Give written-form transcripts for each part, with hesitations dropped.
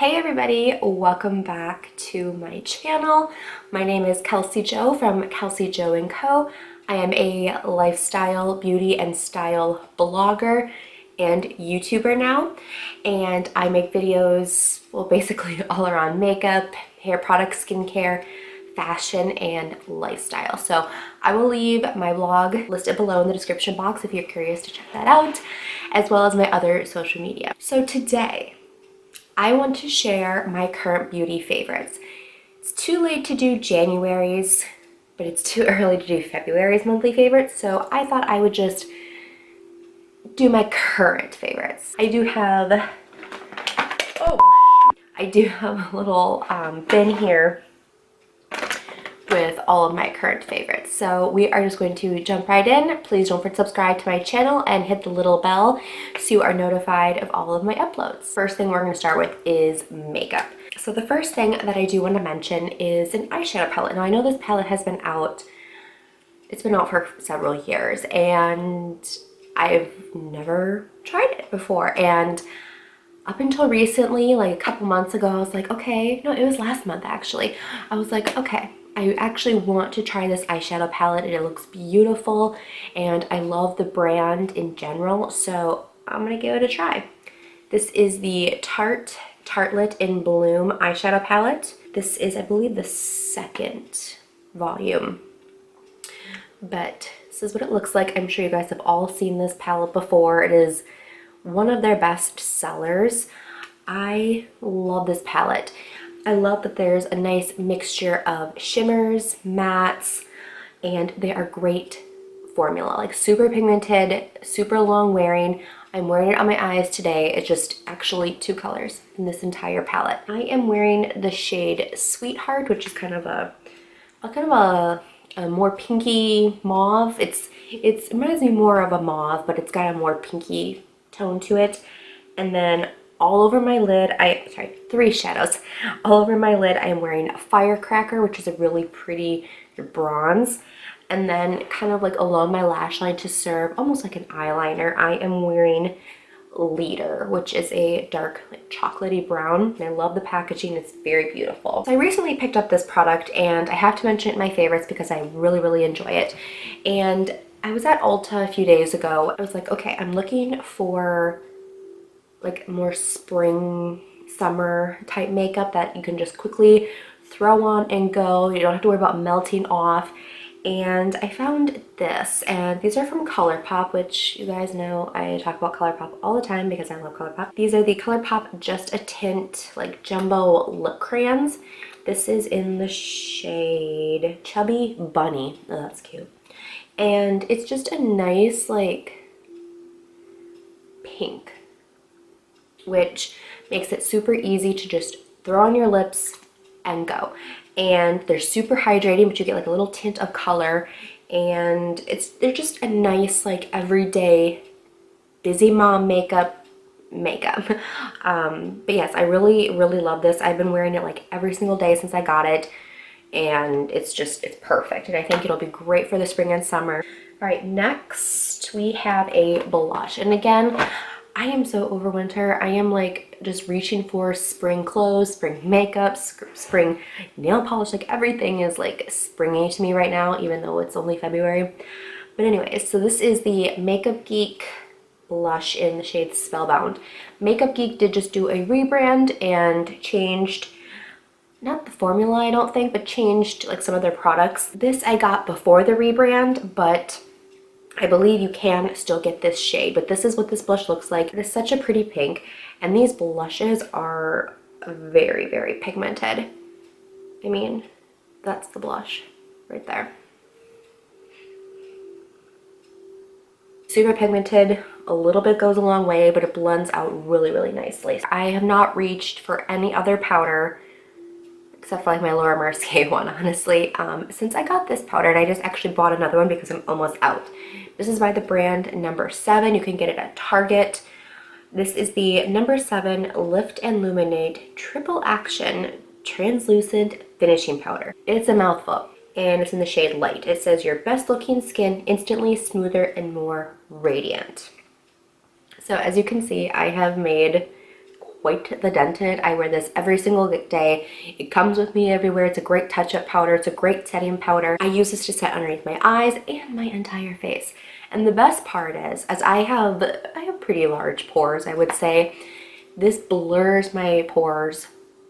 Hey everybody, welcome back to my channel. My name is Kelsey Jo from KelseyJoandCo. I am a lifestyle, beauty, and style blogger and YouTuber now, and I make videos, well, basically all around makeup, hair products, skincare, fashion, and lifestyle. So I will leave my blog listed below in the description box if you're curious to check that out, as well as my other social media. So today, I want to share my current beauty favorites. It's too late to do January's, but it's too early to do February's monthly favorites, so I thought I would just do my current favorites. I do have a little bin here with all of my current favorites. So we are just going to jump right in. Please don't forget to subscribe to my channel and hit the little bell so you are notified of all of my uploads. First thing we're going to start with is makeup. So the first thing that I do want to mention is an eyeshadow palette. Now I know this palette has been out, it's been out for several years, and I've never tried it before. And up until recently, like a couple months ago, I was like, okay, no, it was last month actually. I was like, okay, I actually want to try this eyeshadow palette and it looks beautiful and I love the brand in general, so I'm gonna give it a try. This is the Tartlette in Bloom eyeshadow palette. This is, I believe, the second volume, but this is what it looks like. I'm sure you guys have all seen this palette before. It is one of their best sellers. I love this palette. I love that there's a nice mixture of shimmers, mattes, and they are great formula, like super pigmented, super long wearing. I'm wearing it on my eyes today. It's just actually two colors in this entire palette. I am wearing the shade Sweetheart, which is kind of a more pinky mauve. It reminds me more of a mauve, but it's got a more pinky tone to it. And then all over my lid, three shadows. All over my lid, I am wearing a Firecracker, which is a really pretty bronze. And then kind of like along my lash line to serve almost like an eyeliner, I am wearing Leader, which is a dark like chocolatey brown. And I love the packaging, it's very beautiful. So I recently picked up this product and I have to mention it in my favorites because I really enjoy it. And I was at Ulta a few days ago. I was like, okay, I'm looking for like more spring, summer type makeup that you can just quickly throw on and go. You don't have to worry about melting off. And I found this, and these are from ColourPop, which you guys know I talk about ColourPop all the time because I love ColourPop. These are the ColourPop Just a Tint like jumbo lip crayons. This is in the shade Chubby Bunny. Oh, that's cute. And it's just a nice like pink, which makes it super easy to just throw on your lips and go. And they're super hydrating, but you get like a little tint of color, and they're just a nice like everyday busy mom makeup. But yes, I really love this. I've been wearing it like every single day since I got it, and it's perfect, and I think it'll be great for the spring and summer. All right, next we have a blush, and again, I am so over winter. I am like just reaching for spring clothes, spring makeup, spring nail polish. Like everything is like springy to me right now, even though it's only February. But anyways, so this is the MakeupGeek blush in the shade Spellbound. MakeupGeek did just do a rebrand and changed, not the formula I don't think, but changed like some of their products. This I got before the rebrand, but I believe you can still get this shade, but this is what this blush looks like. It is such a pretty pink, and these blushes are very pigmented. I mean, that's the blush right there. Super pigmented, a little bit goes a long way, but it blends out really nicely. I have not reached for any other powder except for like my Laura Mercier one, honestly, since I got this powder, and I just actually bought another one because I'm almost out. This is by the brand Number 7. You can get it at Target. This is the Number 7 Lift and Luminate Triple Action Translucent Finishing Powder. It's a mouthful, and it's in the shade Light. It says your best looking skin instantly smoother and more radiant. So as you can see, I have made quite the dented. I wear this every single day. It comes with me everywhere. It's a great touch-up powder. It's a great setting powder. I use this to set underneath my eyes and my entire face. And the best part is, as I have pretty large pores, I would say, this blurs my pores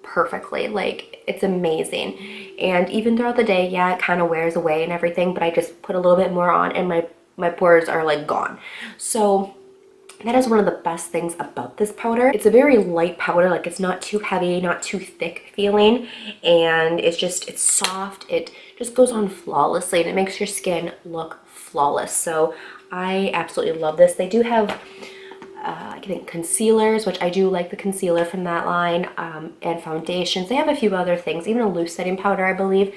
perfectly. Like, it's amazing. And even throughout the day, yeah, it kind of wears away and everything, but I just put a little bit more on and my pores are like gone. So that is one of the best things about this powder. It's a very light powder, like it's not too heavy, not too thick feeling, and it's soft. It just goes on flawlessly and it makes your skin look flawless. So I absolutely love this. They do have I think concealers, which I do like the concealer from that line, and foundations. They have a few other things, even a loose setting powder, I believe.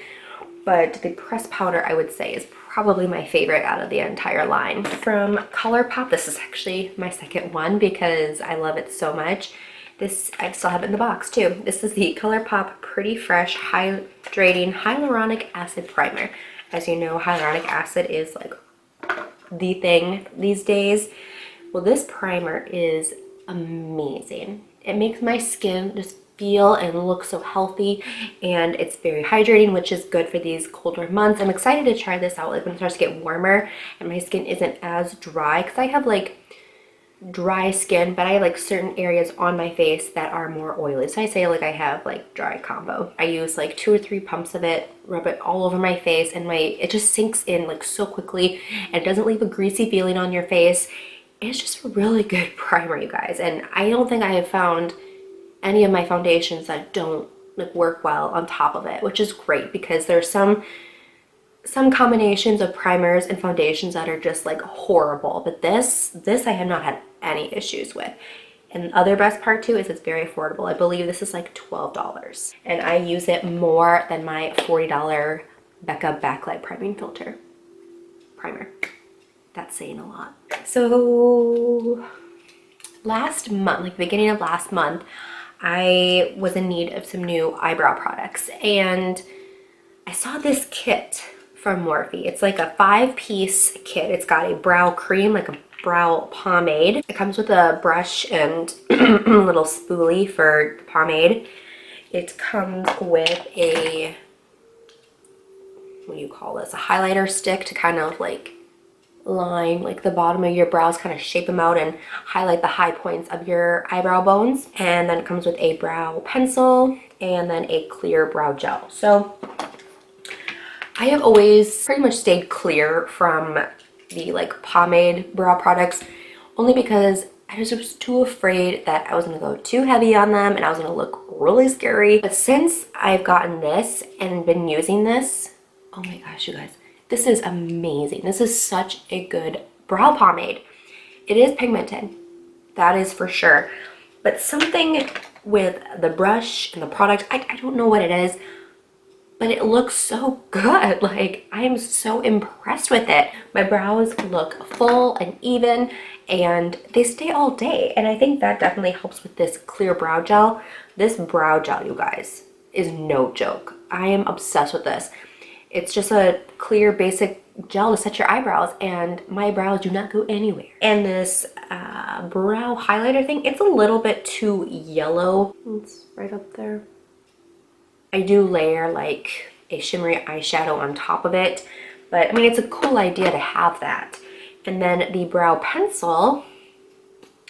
But the pressed powder, I would say, is probably my favorite out of the entire line. From ColourPop, this is actually my second one because I love it so much. This, I still have it in the box too. This is the ColourPop Pretty Fresh Hydrating Hyaluronic Acid Primer. As you know, hyaluronic acid is like the thing these days. Well, this primer is amazing. It makes my skin just feel and look so healthy, and it's very hydrating, which is good for these colder months. I'm excited to try this out like when it starts to get warmer and my skin isn't as dry, because I have like dry skin, but I have like certain areas on my face that are more oily. So I say like I have like dry combo. I use like 2 or 3 pumps of it, rub it all over my face, and it just sinks in like so quickly, and it doesn't leave a greasy feeling on your face. It's just a really good primer, you guys. And I don't think I have found any of my foundations that don't like work well on top of it, which is great because there's some combinations of primers and foundations that are just like horrible, but this I have not had any issues with. And the other best part too is it's very affordable. I believe this is like $12, and I use it more than my $40 Becca Backlight Priming Filter primer. That's saying a lot. So last month, like beginning of last month, I was in need of some new eyebrow products, and I saw this kit from Morphe. It's like a 5-piece kit. It's got a brow cream, like a brow pomade. It comes with a brush and a little spoolie for pomade. It comes with a, what do you call this? A highlighter stick to kind of like line like the bottom of your brows, kind of shape them out and highlight the high points of your eyebrow bones. And then it comes with a brow pencil and then a clear brow gel. So I have always pretty much stayed clear from the like pomade brow products, only because I was too afraid that I was going to go too heavy on them and I was going to look really scary. But since I've gotten this and been using this, oh my gosh, you guys, this is amazing. This is such a good brow pomade. It is pigmented, that is for sure. But something with the brush and the product, I don't know what it is, but it looks so good. Like, I am so impressed with it. My brows look full and even, and they stay all day. And I think that definitely helps with this clear brow gel. This brow gel, you guys, is no joke. I am obsessed with this. It's just a clear basic gel to set your eyebrows, and my brows do not go anywhere. And this brow highlighter thing, it's a little bit too yellow. It's right up there. I do layer like a shimmery eyeshadow on top of it, but I mean, it's a cool idea to have that. And then the brow pencil,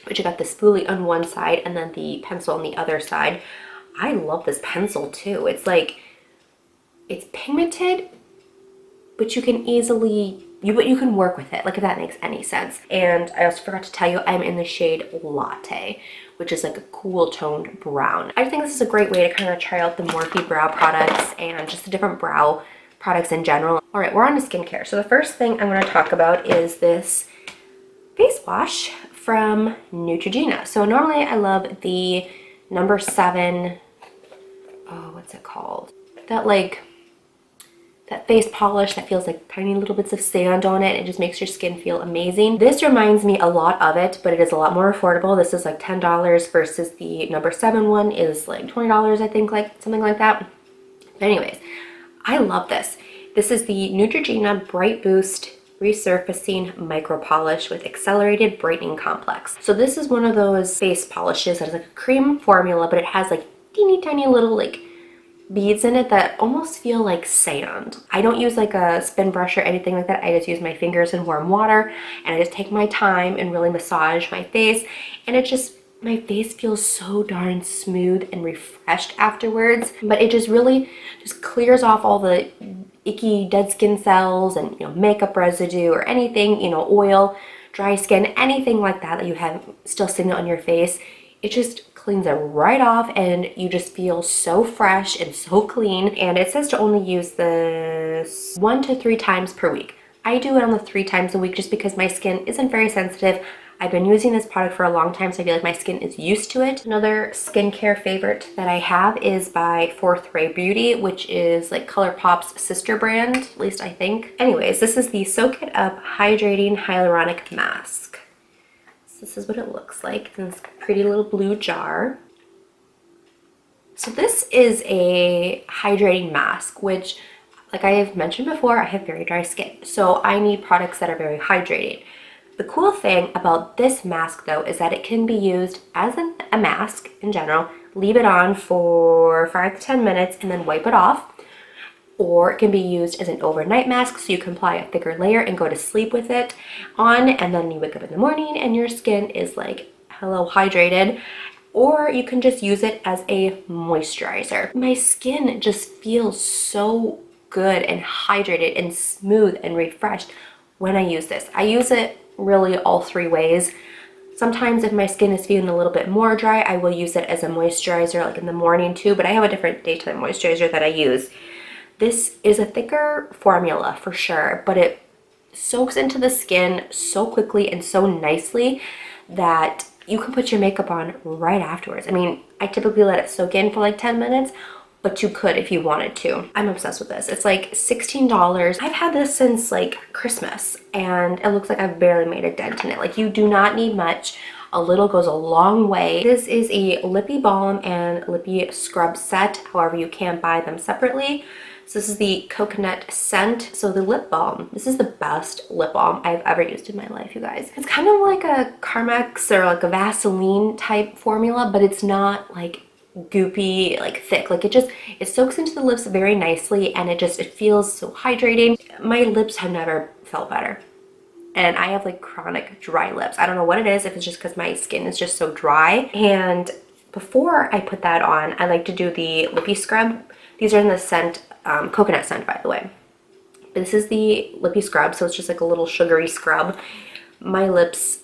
which I got the spoolie on one side and then the pencil on the other side. I love this pencil too. It's like, it's pigmented, but you can easily, you can work with it, like if that makes any sense. And I also forgot to tell you, I'm in the shade Latte, which is like a cool toned brown. I think this is a great way to kind of try out the Morphe brow products and just the different brow products in general. All right, we're on to skincare. So the first thing I'm going to talk about is this face wash from Neutrogena. So normally I love the number 7, oh, what's it called? That face polish that feels like tiny little bits of sand on it. It just makes your skin feel amazing. This reminds me a lot of it, but it is a lot more affordable. This is like $10 versus the number 7 one is like $20, I think, like something like that. But anyways, I love this. This is the Neutrogena Bright Boost Resurfacing Micro Polish with Accelerated Brightening Complex. So this is one of those face polishes that is like a cream formula, but it has like teeny tiny little like beads in it that almost feel like sand. I don't use like a spin brush or anything like that. I just use my fingers in warm water and I just take my time and really massage my face, and it just, my face feels so darn smooth and refreshed afterwards. But it just really just clears off all the icky dead skin cells and, you know, makeup residue or anything, you know, oil, dry skin, anything like that that you have still sitting on your face. It just cleans it right off and you just feel so fresh and so clean. And it says to only use this 1 to 3 times per week. I do it on the 3 times a week just because my skin isn't very sensitive. I've been using this product for a long time, so I feel like my skin is used to it. Another skincare favorite that I have is by Fourth Ray Beauty, which is like ColourPop's sister brand, at least I think. Anyways, this is the Soak It Up Hydrating Hyaluronic Mask. So this is what it looks like. It's in this pretty little blue jar. So this is a hydrating mask, which, like I have mentioned before, I have very dry skin, so I need products that are very hydrating. The cool thing about this mask though is that it can be used as a mask in general, leave it on for 5 to 10 minutes and then wipe it off. Or it can be used as an overnight mask, so you can apply a thicker layer and go to sleep with it on, and then you wake up in the morning and your skin is like, hello, hydrated. Or you can just use it as a moisturizer. My skin just feels so good and hydrated and smooth and refreshed when I use this. I use it really all 3 ways. Sometimes if my skin is feeling a little bit more dry, I will use it as a moisturizer like in the morning too, but I have a different daytime moisturizer that I use. This is a thicker formula for sure, but it soaks into the skin so quickly and so nicely that you can put your makeup on right afterwards. I mean, I typically let it soak in for like 10 minutes, but you could if you wanted to. I'm obsessed with this. It's like $16. I've had this since like Christmas and it looks like I've barely made a dent in it. Like, you do not need much. A little goes a long way. This is a lippy balm and lippy scrub set. However, you can buy them separately. So this is the coconut scent. So the lip balm, this is the best lip balm I've ever used in my life, you guys. It's kind of like a Carmex or like a Vaseline type formula, but it's not like goopy, like thick. Like it soaks into the lips very nicely and it feels so hydrating. My lips have never felt better. And I have like chronic dry lips. I don't know what it is, if it's just because my skin is just so dry. And before I put that on, I like to do the lippy scrub. These are in the scent, coconut scent, by the way. This is the lippy scrub, so it's just like a little sugary scrub. My lips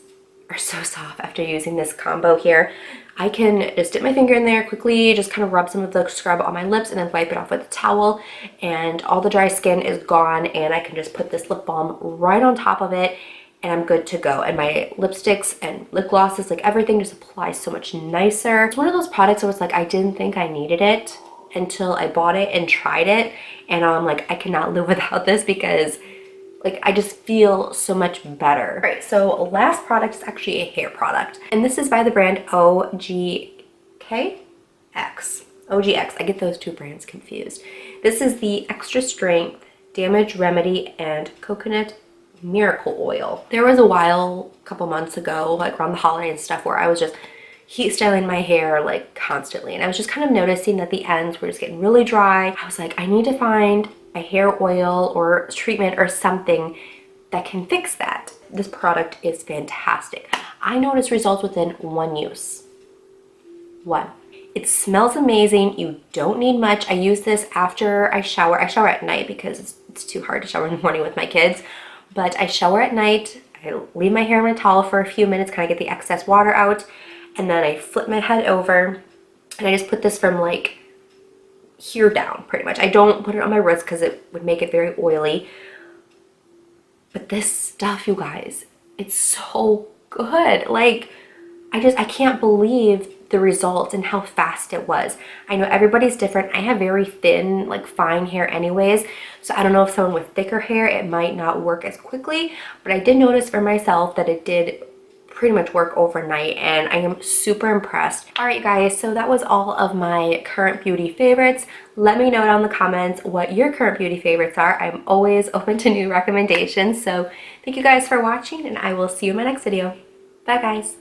are so soft after using this combo here. I can just dip my finger in there quickly, just kind of rub some of the scrub on my lips and then wipe it off with a towel, and all the dry skin is gone, and I can just put this lip balm right on top of it and I'm good to go. And my lipsticks and lip glosses, like everything just applies so much nicer. It's one of those products where it's like I didn't think I needed it until I bought it and tried it, and I'm like, I cannot live without this because like I just feel so much better. All right, so last product is actually a hair product, and this is by the brand OGX. OGX, I get those 2 brands confused. This is the Extra Strength Damage Remedy and Coconut Miracle Oil. There was a while, a couple months ago, like around the holiday and stuff, where I was just heat styling my hair like constantly, and I was just kind of noticing that the ends were just getting really dry. I was like, I need to find a hair oil or treatment or something that can fix that. This product is fantastic. I noticed results within 1 use. 1. It smells amazing. You don't need much. I use this after I shower. I shower at night because it's too hard to shower in the morning with my kids, but I shower at night. I leave my hair in a towel for a few minutes, kind of get the excess water out, and then I flip my head over and I just put this from like here down pretty much. I don't put it on my wrist because it would make it very oily. But this stuff, you guys, it's so good. Like, I can't believe the results and how fast it was. I know everybody's different. I have very thin, like fine hair anyways, so I don't know if someone with thicker hair, it might not work as quickly, but I did notice for myself that it did pretty much work overnight, and I am super impressed. Alright you guys, so that was all of my current beauty favorites. Let me know down in the comments what your current beauty favorites are. I'm always open to new recommendations. So thank you guys for watching, and I will see you in my next video. Bye guys.